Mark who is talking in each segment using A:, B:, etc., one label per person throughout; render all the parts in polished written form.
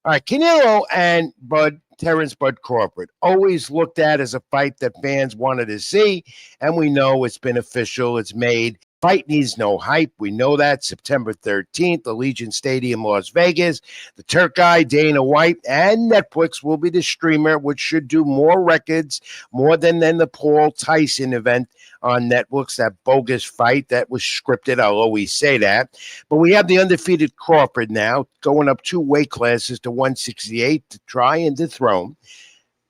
A: All right, Canelo and Terrence Bud Crawford, always looked at as a fight that fans wanted to see, and we know it's been official, it's made. Fight needs no hype. We know that. September 13th, Allegiant Stadium, Las Vegas. The Turk guy, Dana White, and Netflix will be the streamer, which should do more records, more than the Paul Tyson event on Netflix, that bogus fight that was scripted. I'll always say that. But we have the undefeated Crawford now going up 2 weight classes to 168 to try and dethrone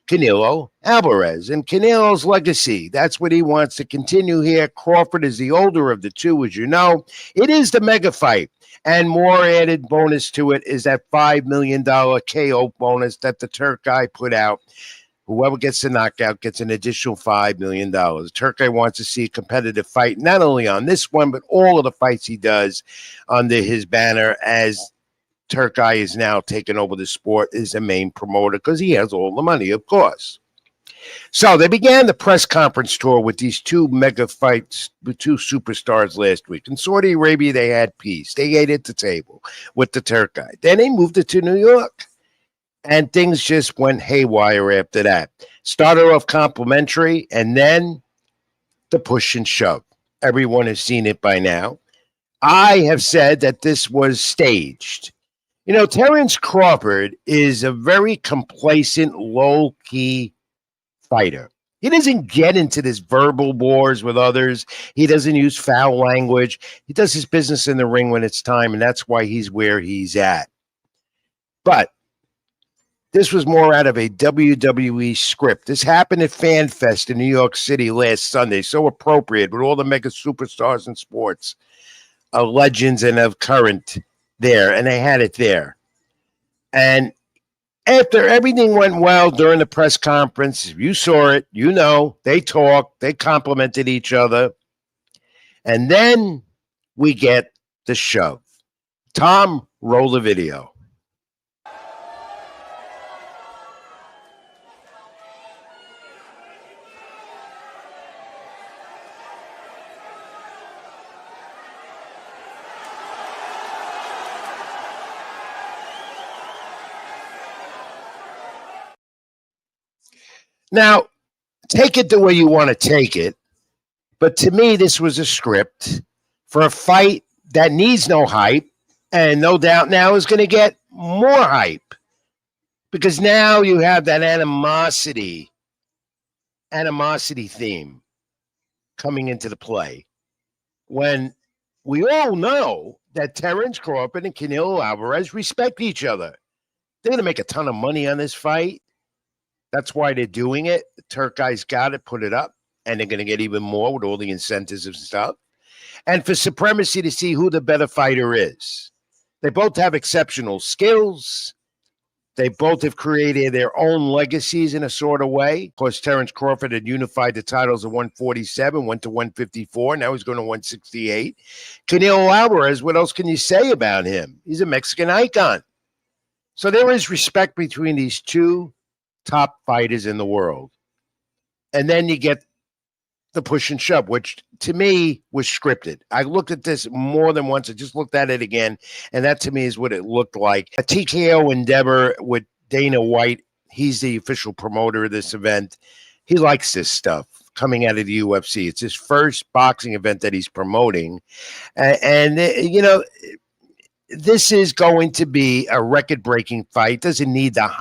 A: Canelo Álvarez. And Canelo's legacy, that's what he wants to continue here. Crawford is the older of the two, as you know. It is the mega fight. And more added bonus to it is that $5 million KO bonus that the Turk guy put out. Whoever gets the knockout gets an additional $5 million. Turk guy wants to see a competitive fight, not only on this one, but all of the fights he does under his banner, as Turk guy is now taking over the sport as the main promoter because he has all the money, of course. So they began the press conference tour with these 2 mega fights with 2 superstars last week. In Saudi Arabia, they had peace. They ate at the table with the Turk guy. Then they moved it to New York. And things just went haywire after that. Started off complimentary, and then the push and shove. Everyone has seen it by now. I have said that this was staged. You know, Terrence Crawford is a very complacent, low-key fighter. He doesn't get into this verbal wars with others. He doesn't use foul language. He does his business in the ring when it's time, and that's why he's where he's at. But this was more out of a WWE script. This happened at Fan Fest in New York City last Sunday. So appropriate with all the mega superstars in sports, legends and of current there. And they had it there. And after everything went well during the press conference, you saw it, you know, they talked, they complimented each other. And then we get the shove. Tom, roll the video. Now, take it the way you want to take it, but to me, this was a script for a fight that needs no hype, and no doubt now is going to get more hype, because now you have that animosity theme coming into the play, when we all know that Terrence Crawford and Canelo Álvarez respect each other. They're going to make a ton of money on this fight. That's why they're doing it. The Turk guy's got it, put it up, and they're going to get even more with all the incentives and stuff. And for supremacy to see who the better fighter is. They both have exceptional skills. They both have created their own legacies in a sort of way. Of course, Terrence Crawford had unified the titles at 147, went to 154. Now he's going to 168. Canelo Álvarez, what else can you say about him? He's a Mexican icon. So there is respect between these 2 top fighters in the world. And then you get the push and shove, which to me was scripted. I looked at this more than once. I just looked at it again, and that to me is what it looked like. A TKO endeavor with Dana White. He's the official promoter of this event. He likes this stuff coming out of the UFC. It's his first boxing event that he's promoting. And you know, this is going to be a record-breaking fight. Doesn't need the hype.